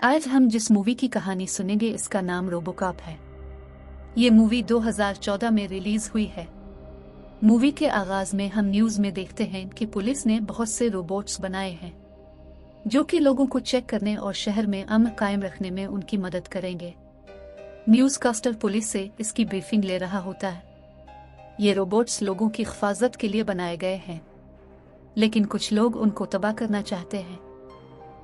आज हम जिस मूवी की कहानी सुनेंगे इसका नाम रोबोकॉप है। ये मूवी 2014 में रिलीज हुई है। मूवी के आगाज में हम न्यूज में देखते हैं कि पुलिस ने बहुत से रोबोट्स बनाए हैं जो कि लोगों को चेक करने और शहर में अमन कायम रखने में उनकी मदद करेंगे। न्यूज़कास्टर पुलिस से इसकी ब्रीफिंग ले रहा होता है। ये रोबोट्स लोगों की हिफाजत के लिए बनाए गए हैं, लेकिन कुछ लोग उनको तबाह करना चाहते हैं।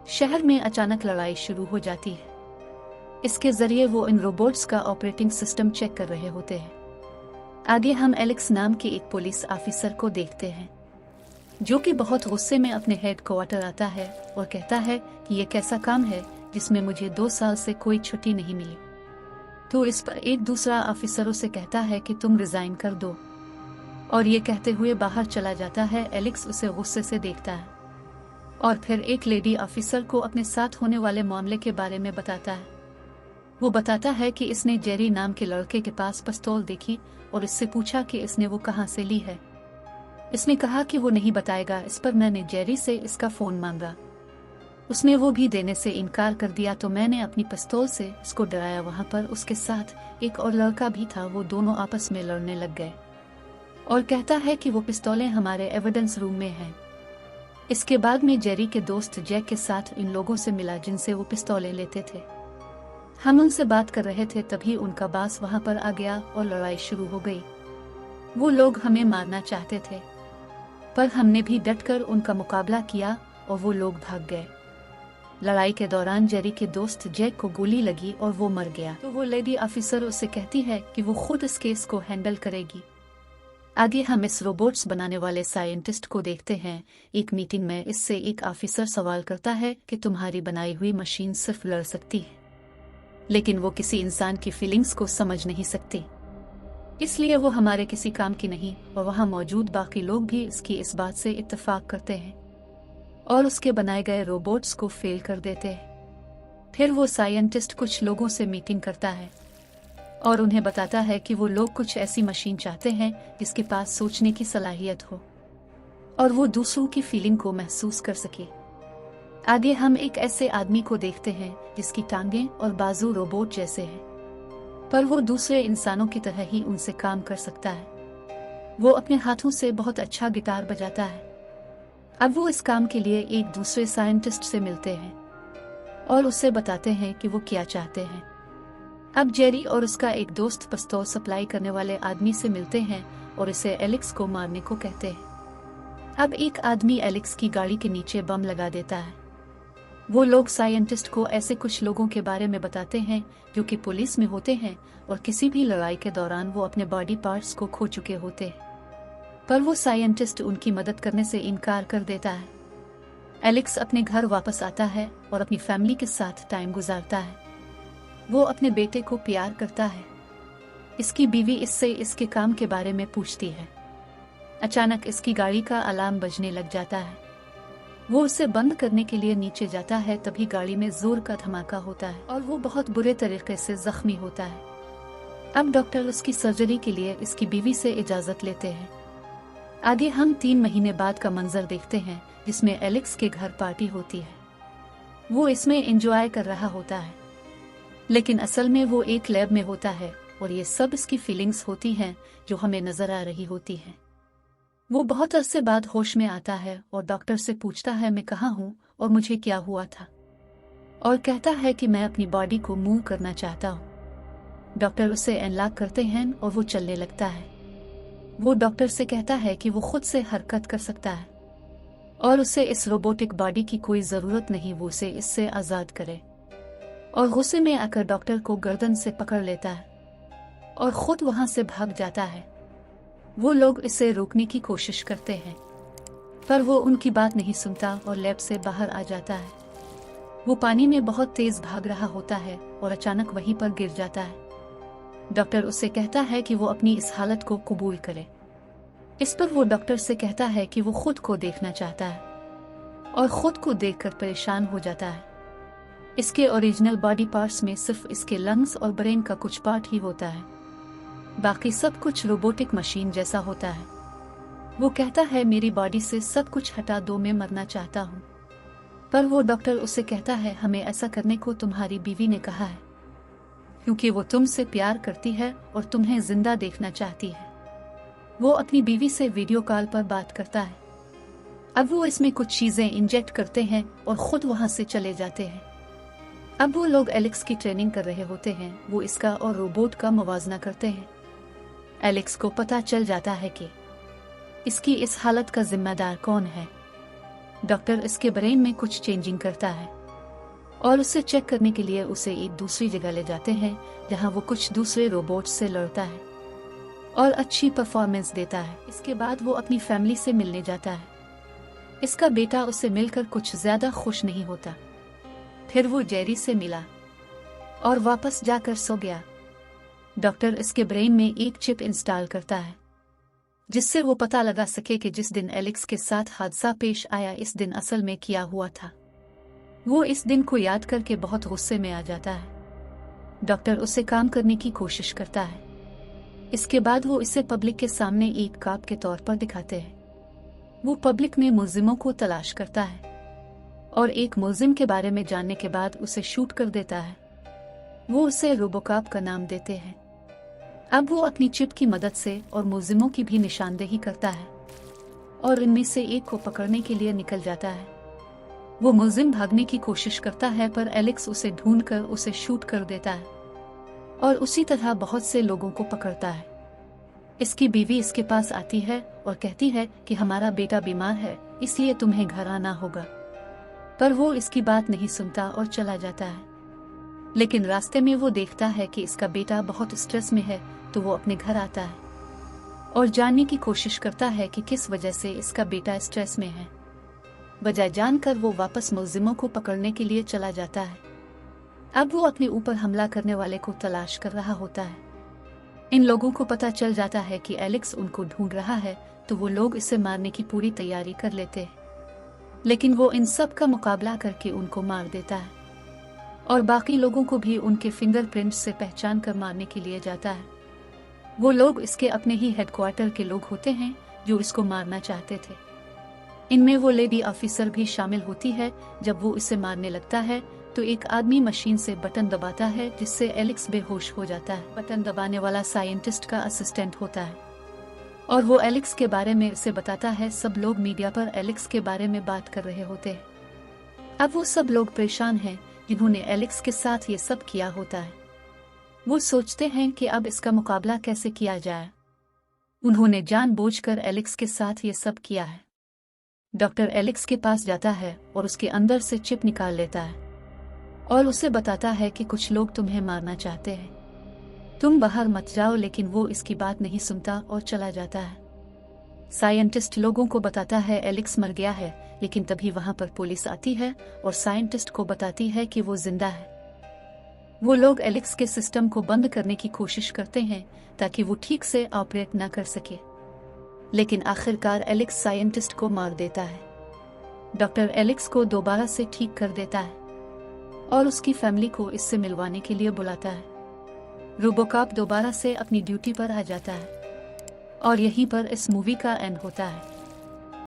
शहर में अचानक लड़ाई शुरू हो जाती है। इसके जरिए वो इन रोबोट्स का ऑपरेटिंग सिस्टम चेक कर रहे होते हैं। आगे हम एलेक्स नाम के एक पुलिस ऑफिसर को देखते हैं जो कि बहुत गुस्से में अपने हेड क्वार्टर आता है और कहता है कि ये कैसा काम है जिसमें मुझे 2 साल से कोई छुट्टी नहीं मिली। तो इस पर एक दूसरा ऑफिसर उसे कहता है कि तुम रिजाइन कर दो, और ये कहते हुए बाहर चला जाता है। एलेक्स उसे गुस्से से देखता है और फिर एक लेडी ऑफिसर को अपने साथ होने वाले मामले के बारे में बताता है। वो बताता है कि इसने जेरी नाम के लड़के के पास पिस्तौल देखी और इससे पूछा कि इसने वो कहाँ से ली है। इसने कहा कि वो नहीं बताएगा। इस पर मैंने जेरी से इसका फोन मांगा, उसने वो भी देने से इनकार कर दिया, तो मैंने अपनी पिस्तौल से इसको डराया। वहां पर उसके साथ एक और लड़का भी था। वो दोनों आपस में लड़ने लग गए और कहता है कि वो पिस्तौलें हमारे एविडेंस रूम में हैं। इसके बाद में जेरी के दोस्त जैक के साथ इन लोगों से मिला जिनसे वो पिस्तौलें लेते थे। हम उनसे बात कर रहे थे, तभी उनका बास वहां पर आ गया और लड़ाई शुरू हो गई। वो लोग हमें मारना चाहते थे, पर हमने भी डटकर उनका मुकाबला किया और वो लोग भाग गए। लड़ाई के दौरान जेरी के दोस्त जैक को गोली लगी और वो मर गया। तो वो लेडी ऑफिसर उससे कहती है कि वो खुद इस केस को हैंडल करेगी। आगे हम इस रोबोट्स बनाने वाले साइंटिस्ट को देखते हैं। एक मीटिंग में इससे एक ऑफिसर सवाल करता है कि तुम्हारी बनाई हुई मशीन सिर्फ लड़ सकती है, लेकिन वो किसी इंसान की फीलिंग्स को समझ नहीं सकती, इसलिए वो हमारे किसी काम की नहीं। और वहाँ मौजूद बाकी लोग भी इस बात से इत्तेफाक करते हैं और उसके बनाए गए रोबोट्स को फेल कर देते हैं। फिर वो साइंटिस्ट कुछ लोगों से मीटिंग करता है और उन्हें बताता है कि वो लोग कुछ ऐसी मशीन चाहते हैं जिसके पास सोचने की सलाहियत हो और वो दूसरों की फीलिंग को महसूस कर सके। आगे हम एक ऐसे आदमी को देखते हैं जिसकी टांगें और बाजू रोबोट जैसे हैं, पर वो दूसरे इंसानों की तरह ही उनसे काम कर सकता है। वो अपने हाथों से बहुत अच्छा गिटार बजाता है। अब वो इस काम के लिए एक दूसरे साइंटिस्ट से मिलते हैं और उससे बताते हैं कि वो क्या चाहते हैं। अब जेरी और उसका एक दोस्त पिस्तौल सप्लाई करने वाले आदमी से मिलते हैं और इसे एलेक्स को मारने को कहते हैं। अब एक आदमी एलेक्स की गाड़ी के नीचे बम लगा देता है। वो लोग साइंटिस्ट को ऐसे कुछ लोगों के बारे में बताते हैं जो कि पुलिस में होते हैं और किसी भी लड़ाई के दौरान वो अपने बॉडी पार्ट्स को खो चुके होते हैं, पर वो साइंटिस्ट उनकी मदद करने से इनकार कर देता है। एलेक्स अपने घर वापस आता है और अपनी फैमिली के साथ टाइम गुजारता है। वो अपने बेटे को प्यार करता है। इसकी बीवी इससे इसके काम के बारे में पूछती है। अचानक इसकी गाड़ी का अलार्म बजने लग जाता है। वो उसे बंद करने के लिए नीचे जाता है, तभी गाड़ी में जोर का धमाका होता है और वो बहुत बुरे तरीके से जख्मी होता है। अब डॉक्टर उसकी सर्जरी के लिए इसकी बीवी से इजाजत लेते हैं। आगे हम 3 महीने बाद का मंजर देखते हैं जिसमें एलेक्स के घर पार्टी होती है। वो इसमें एंजॉय कर रहा होता है, लेकिन असल में वो एक लैब में होता है और ये सब इसकी फीलिंग्स होती हैं जो हमें नजर आ रही होती हैं। वो बहुत अरसे बाद होश में आता है और डॉक्टर से पूछता है मैं कहाँ हूँ और मुझे क्या हुआ था, और कहता है कि मैं अपनी बॉडी को मूव करना चाहता हूँ। डॉक्टर उसे अनलॉक करते हैं और वो चलने लगता है। वो डॉक्टर से कहता है कि वो खुद से हरकत कर सकता है और उसे इस रोबोटिक बॉडी की कोई जरूरत नहीं, वो उसे इससे आजाद करे। और गुस्से में आकर डॉक्टर को गर्दन से पकड़ लेता है और खुद वहां से भाग जाता है। वो लोग इसे रोकने की कोशिश करते हैं, पर वो उनकी बात नहीं सुनता और लैब से बाहर आ जाता है। वो पानी में बहुत तेज भाग रहा होता है और अचानक वहीं पर गिर जाता है। डॉक्टर उससे कहता है कि वो अपनी इस हालत को कबूल करे। इस पर वो डॉक्टर से कहता है कि वो खुद को देखना चाहता है और खुद को देखकर परेशान हो जाता है। इसके ओरिजिनल बॉडी पार्ट्स में सिर्फ इसके लंग्स और ब्रेन का कुछ पार्ट ही होता है, बाकी सब कुछ रोबोटिक मशीन जैसा होता है। वो कहता है मेरी बॉडी से सब कुछ हटा दो, मैं मरना चाहता हूँ। पर वो डॉक्टर उससे कहता है, हमें ऐसा करने को तुम्हारी बीवी ने कहा है, क्योंकि वो तुमसे प्यार करती है और तुम्हें जिंदा देखना चाहती है। वो अपनी बीवी से वीडियो कॉल पर बात करता है। अब वो इसमें कुछ चीजें इंजेक्ट करते हैं और खुद वहां से चले जाते हैं। अब वो लोग एलेक्स की ट्रेनिंग कर रहे होते हैं। वो इसका और रोबोट का मुवाजना करते हैं। एलेक्स को पता चल जाता है कि इसकी इस हालत का जिम्मेदार कौन है। डॉक्टर इसके ब्रेन में कुछ चेंजिंग करता है और उसे चेक करने के लिए उसे एक दूसरी जगह ले जाते हैं, जहां वो कुछ दूसरे रोबोट से लड़ता है और अच्छी परफॉर्मेंस देता है। इसके बाद वो अपनी फैमिली से मिलने जाता है। इसका बेटा उससे मिलकर कुछ ज्यादा खुश नहीं होता। फिर वो जेरी से मिला और वापस जाकर सो गया। डॉक्टर इसके ब्रेन में एक चिप इंस्टॉल करता है, जिससे वो पता लगा सके कि जिस दिन एलेक्स के साथ हादसा पेश आया, इस दिन असल में क्या हुआ था। वो इस दिन को याद करके बहुत गुस्से में आ जाता है। डॉक्टर उसे काम करने की कोशिश करता है। इसके बाद वो इसे पब्लिक के सामने एक कॉप के तौर पर दिखाते हैं। वो पब्लिक में मुलजिमों को तलाश करता है और एक मुलजिम के बारे में जानने के बाद उसे शूट कर देता है। वो उसे रोबोकॉप का नाम देते हैं। अब वो अपनी चिप की मदद से और मुलजिमों की भी निशानदेही करता है और इनमें से एक को पकड़ने के लिए निकल जाता है। वो मुलजिम भागने की कोशिश करता है, पर एलेक्स उसे ढूंढकर उसे शूट कर देता है और उसी तरह बहुत से लोगों को पकड़ता है। इसकी बीवी इसके पास आती है और कहती है कि हमारा बेटा बीमार है, इसलिए तुम्हें घर आना होगा। पर वो इसकी बात नहीं सुनता और चला जाता है। लेकिन रास्ते में वो देखता है कि इसका बेटा बहुत स्ट्रेस में है, तो वो अपने घर आता है और जानने की कोशिश करता है कि किस वजह से इसका बेटा स्ट्रेस में है। वजह जानकर वो वापस मुलजिमों को पकड़ने के लिए चला जाता है। अब वो अपने ऊपर हमला करने वाले को तलाश कर रहा होता है। इन लोगों को पता चल जाता है कि एलेक्स उनको ढूंढ रहा है, तो वो लोग इसे मारने की पूरी तैयारी कर लेते हैं। लेकिन वो इन सब का मुकाबला करके उनको मार देता है और बाकी लोगों को भी उनके फिंगरप्रिंट्स से पहचान कर मारने के लिए जाता है। वो लोग इसके अपने ही हेडक्वार्टर के लोग होते हैं जो इसको मारना चाहते थे। इनमें वो लेडी ऑफिसर भी शामिल होती है। जब वो इसे मारने लगता है तो एक आदमी मशीन से बटन दबाता है, जिससे एलेक्स बेहोश हो जाता है। बटन दबाने वाला साइंटिस्ट का असिस्टेंट होता है और वो एलेक्स के बारे में उसे बताता है। सब लोग मीडिया पर एलेक्स के बारे में बात कर रहे होते हैं। अब वो सब लोग परेशान हैं जिन्होंने एलेक्स के साथ ये सब किया होता है। वो सोचते हैं कि अब इसका मुकाबला कैसे किया जाए। उन्होंने जानबूझकर एलेक्स के साथ ये सब किया है। डॉक्टर एलेक्स के पास जाता है और उसके अंदर से चिप निकाल लेता है और उसे बताता है कि कुछ लोग तुम्हें मारना चाहते हैं, तुम बाहर मत जाओ। लेकिन वो इसकी बात नहीं सुनता और चला जाता है। साइंटिस्ट लोगों को बताता है एलेक्स मर गया है, लेकिन तभी वहां पर पुलिस आती है और साइंटिस्ट को बताती है कि वो जिंदा है। वो लोग एलेक्स के सिस्टम को बंद करने की कोशिश करते हैं ताकि वो ठीक से ऑपरेट ना कर सके, लेकिन आखिरकार एलेक्स साइंटिस्ट को मार देता है। डॉक्टर एलेक्स को दोबारा से ठीक कर देता है और उसकी फैमिली को इससे मिलवाने के लिए बुलाता है। रोबोकॉप दोबारा से अपनी ड्यूटी पर आ जाता है और यहीं पर इस मूवी का एंड होता है।